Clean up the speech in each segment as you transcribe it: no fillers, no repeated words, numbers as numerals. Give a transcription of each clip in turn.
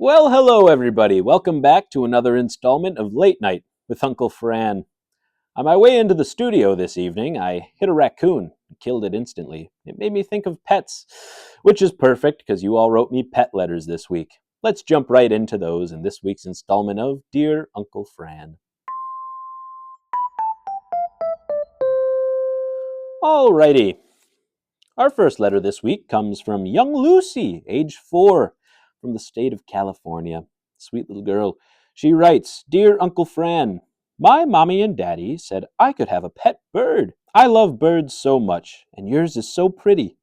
Well, hello everybody. Welcome back to another installment of Late Night with Uncle Fran. On my way into the studio this evening, I hit a raccoon and killed it instantly. It made me think of pets, which is perfect because you all wrote me pet letters this week. Let's jump right into those in this week's installment of Dear Uncle Fran. Alrighty. Our first letter this week comes from young Lucy, age 4, from the state of California. Sweet little girl. She writes, Dear Uncle Fran, my mommy and daddy said I could have a pet bird. I love birds so much, and yours is so pretty.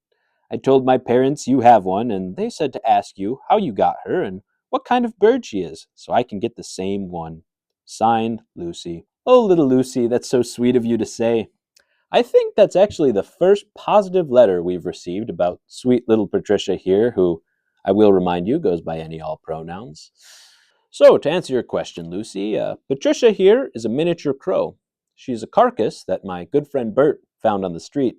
I told my parents you have one, and they said to ask you how you got her and what kind of bird she is, so I can get the same one. Signed, Lucy. Oh, little Lucy, that's so sweet of you to say. I think that's actually the first positive letter we've received about sweet little Patricia here, who, I will remind you, goes by any all pronouns. So, to answer your question, Lucy, Patricia here is a miniature crow. She's a carcass that my good friend Bert found on the street.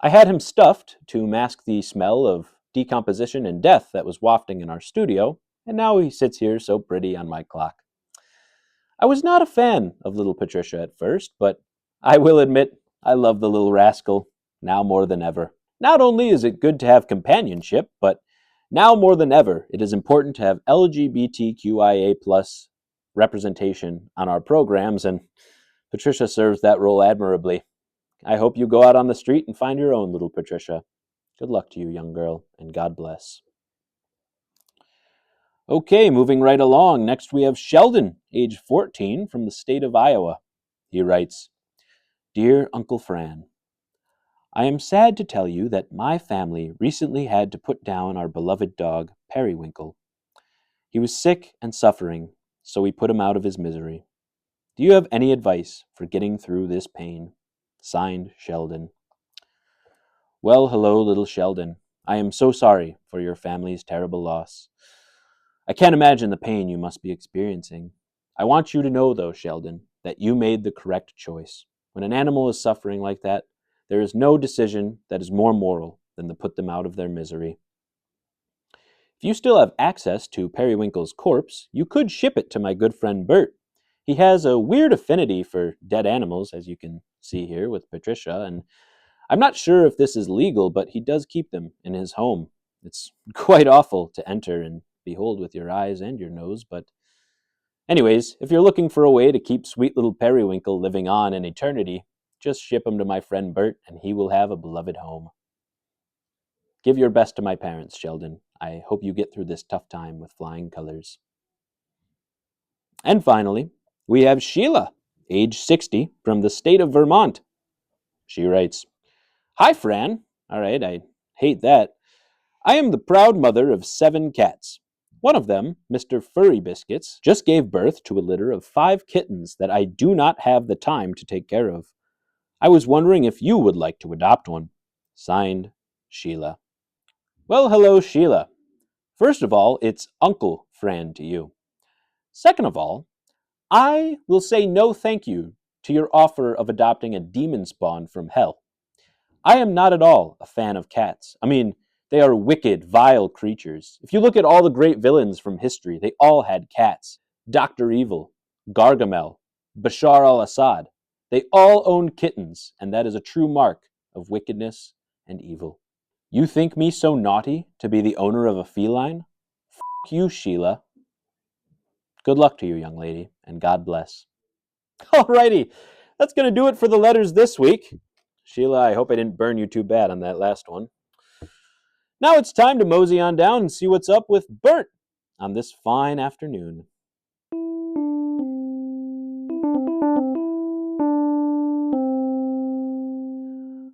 I had him stuffed to mask the smell of decomposition and death that was wafting in our studio, and now he sits here so pretty on my clock. I was not a fan of little Patricia at first, but I will admit I love the little rascal, now more than ever. Not only is it good to have companionship, but now more than ever, it is important to have LGBTQIA plus representation on our programs, and Patricia serves that role admirably. I hope you go out on the street and find your own little Patricia. Good luck to you, young girl, and God bless. Okay, moving right along. Next we have Sheldon, age 14, from the state of Iowa. He writes, Dear Uncle Fran, I am sad to tell you that my family recently had to put down our beloved dog, Periwinkle. He was sick and suffering, so we put him out of his misery. Do you have any advice for getting through this pain? Signed, Sheldon. Well, hello, little Sheldon. I am so sorry for your family's terrible loss. I can't imagine the pain you must be experiencing. I want you to know, though, Sheldon, that you made the correct choice. When an animal is suffering like that, there is no decision that is more moral than to put them out of their misery. If you still have access to Periwinkle's corpse, you could ship it to my good friend Bert. He has a weird affinity for dead animals, as you can see here with Patricia, and I'm not sure if this is legal, but he does keep them in his home. It's quite awful to enter and behold with your eyes and your nose, but anyways, if you're looking for a way to keep sweet little Periwinkle living on in eternity, just ship him to my friend Bert, and he will have a beloved home. Give your best to my parents, Sheldon. I hope you get through this tough time with flying colors. And finally, we have Sheila, age 60, from the state of Vermont. She writes, Hi, Fran. All right, I hate that. I am the proud mother of 7 cats. One of them, Mr. Furry Biscuits, just gave birth to a litter of 5 kittens that I do not have the time to take care of. I was wondering if you would like to adopt one. Signed, Sheila. Well, hello, Sheila. First of all, it's Uncle Fran to you. Second of all, I will say no thank you to your offer of adopting a demon spawn from hell. I am not at all a fan of cats. I mean, they are wicked, vile creatures. If you look at all the great villains from history, they all had cats. Dr. Evil, Gargamel, Bashar al-Assad. They all owned kittens, and that is a true mark of wickedness and evil. You think me so naughty to be the owner of a feline? F*** you, Sheila. Good luck to you, young lady, and God bless. Alrighty, that's going to do it for the letters this week. Sheila, I hope I didn't burn you too bad on that last one. Now it's time to mosey on down and see what's up with Bert on this fine afternoon.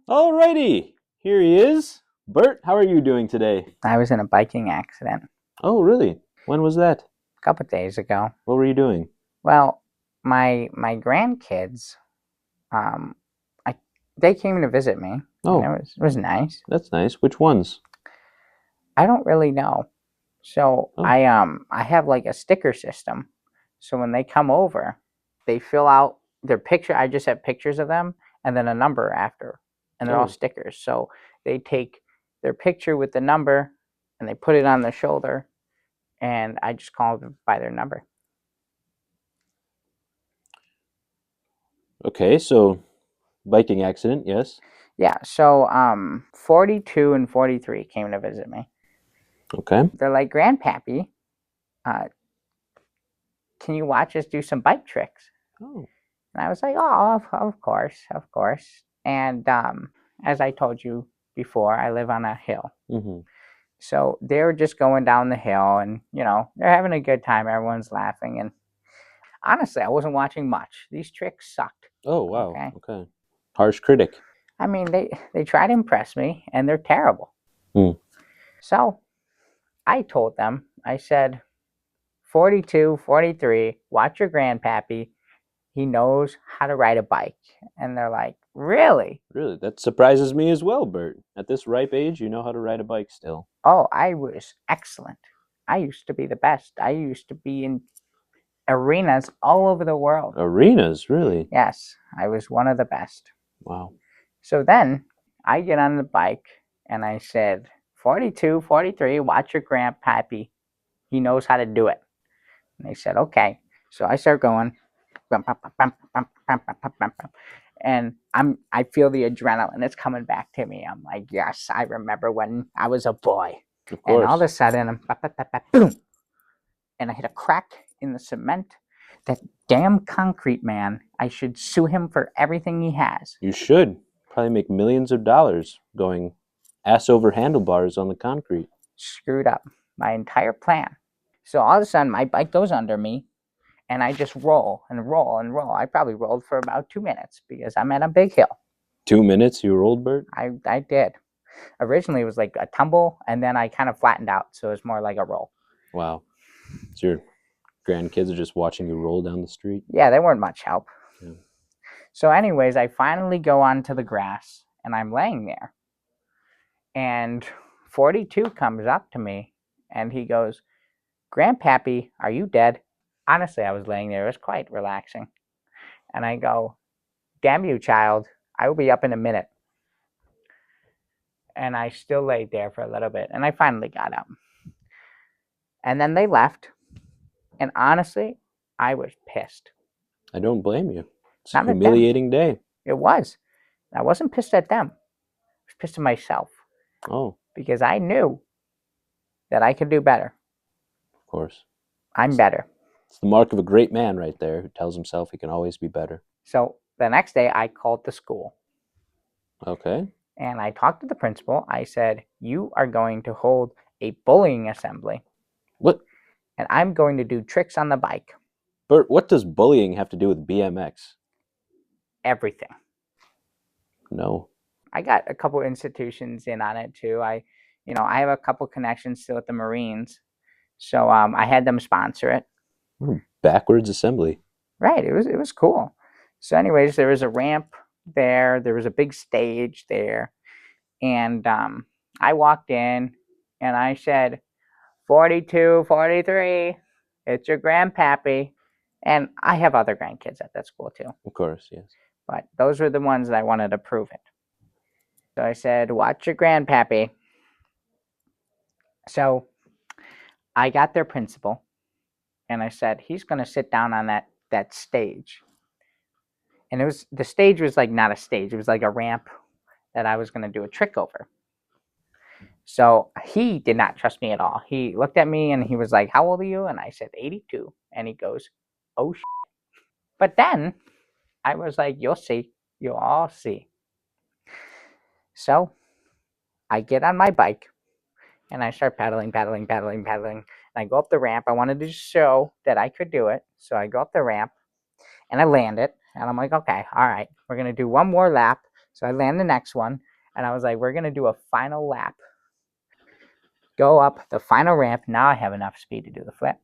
Alrighty, here he is. Bert, how are you doing today? I was in a biking accident Oh, really? When was that? a couple of days ago. What were you doing? Well, my grandkids, they came to visit me. Oh, And it was nice. that's nice. Which ones? I don't really know. So Oh. I have like a sticker system. So when they come over, they fill out their picture. I just have pictures of them and then a number after, and they're all Oh. stickers. So they take their picture with the number and they put it on their shoulder, and I just called them by their number. Okay, so biking accident, yes. Yeah, so 42 and 43 came to visit me. Okay. They're like, Grandpappy, uh, can you watch us do some bike tricks? Oh. And I was like, oh, of course, of course. And as I told you before, I live on a hill. Mm-hmm. So they were just going down the hill and, they're having a good time. Everyone's laughing. And honestly, I wasn't watching much. These tricks sucked. Oh, wow. Okay. Okay. Harsh critic. I mean, they try to impress me and they're terrible. Hmm. So I told them, I said, 42, 43, watch your grandpappy. He knows how to ride a bike. And they're like, really? Really, that surprises me as well, Bert. At this ripe age, you know how to ride a bike still. Oh, I was excellent. I used to be the best. I used to be in arenas all over the world. Arenas, really? Yes, I was one of the best. Wow. So then I get on the bike and I said, 42, 43, watch your grandpappy. He knows how to do it. And they said, okay. So I start going, and I feel the adrenaline. It's coming back to me. I'm like, yes, I remember when I was a boy. Of And all of a course. sudden, boom, and I hit a crack in the cement. That damn concrete man, I should sue him for everything he has. You should. Probably make millions of dollars going ass over handlebars on the concrete. Screwed up my entire plan. So all of a sudden, my bike goes under me, and I just roll and roll and roll. I probably rolled for about 2 minutes because I'm at a big hill. 2 minutes, you rolled, Bert? I did. Originally, it was like a tumble, and then I kind of flattened out, so it's more like a roll. Wow. So your grandkids are just watching you roll down the street? Yeah, they weren't much help. Yeah. So anyways, I finally go onto the grass, and I'm laying there. And 42 comes up to me, and he goes, Grandpappy, are you dead? Honestly, I was laying there. It was quite relaxing. And I go, damn you, child. I will be up in a minute. And I still laid there for a little bit, and I finally got up. And then they left. And honestly, I was pissed. I don't blame you. It's a Not at them. humiliating day. It was. I wasn't pissed at them. I was pissed at myself Oh, because I knew that I could do better. of course. I'm better. It's the mark of a great man right there who tells himself he can always be better. So the next day, I called the school. Okay. And I talked to the principal. I said, you are going to hold a bullying assembly. What? And I'm going to do tricks on the bike. Bert, what does bullying have to do with BMX? Everything. No. I got a couple institutions in on it too. I have a couple connections still with the Marines. So I had them sponsor it. Backwards assembly. Right. It was cool. So anyways, there was a ramp there. There was a big stage there. And I walked in and I said, 42, 43, it's your grandpappy. And I have other grandkids at that school too. Of course, yes. But those were the ones that I wanted to prove it. So I said, watch your grandpappy. So I got their principal and I said, he's going to sit down on that stage. And the stage was like not a stage. It was like a ramp that I was going to do a trick over. So he did not trust me at all. He looked at me and he was like, how old are you? And I said, 82. And he goes, oh, shit. But then I was like, you'll see. You'll all see. So I get on my bike and I start pedaling. And I go up the ramp. I wanted to show that I could do it. So I go up the ramp and I land it. And I'm like, okay, all right, we're going to do one more lap. So I land the next one. And I was like, we're going to do a final lap. Go up the final ramp. Now I have enough speed to do the flip.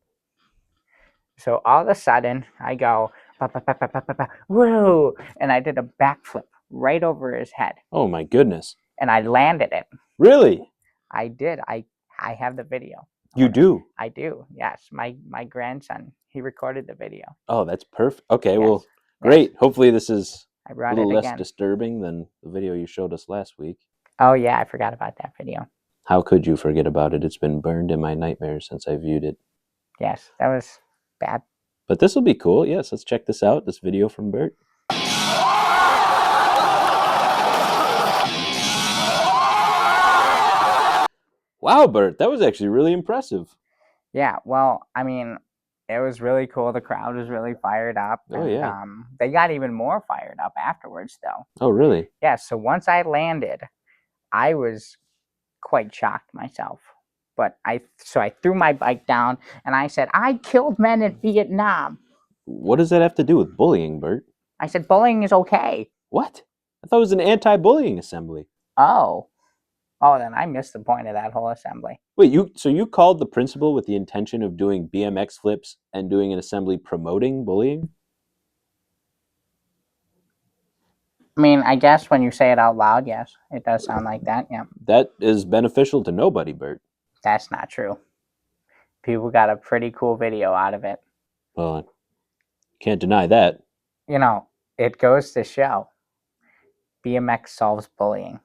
So all of a sudden, I go, woo, and I did a backflip right over his head. Oh my goodness. And I landed it. Really? I did. I have the video. You do? I do, yes. My grandson, he recorded the video. Oh, that's perfect. Okay, Yes, well, great. yes. Hopefully this is I a brought little it less again. disturbing than the video you showed us last week. Oh, yeah, I forgot about that video. How could you forget about it? It's been burned in my nightmares since I viewed it. Yes, that was bad. But this will be cool. Yes, let's check this out. This video from Bert. Wow, Bert, that was actually really impressive. Yeah, well, I mean, it was really cool. The crowd was really fired up, Oh, and yeah. they got even more fired up afterwards, though. Oh, really? Yeah, so once I landed, I was quite shocked myself. But I threw my bike down and I said, I killed men in Vietnam. What does that have to do with bullying, Bert? I said, bullying is okay. What? I thought it was an anti-bullying assembly. Oh. Oh, then I missed the point of that whole assembly. Wait, you called the principal with the intention of doing BMX flips and doing an assembly promoting bullying? I mean, I guess when you say it out loud, yes, it does sound like that. Yeah, That is beneficial to nobody, Bert. that's not true. People got a pretty cool video out of it. Well, can't deny that. You know, it goes to show BMX solves bullying.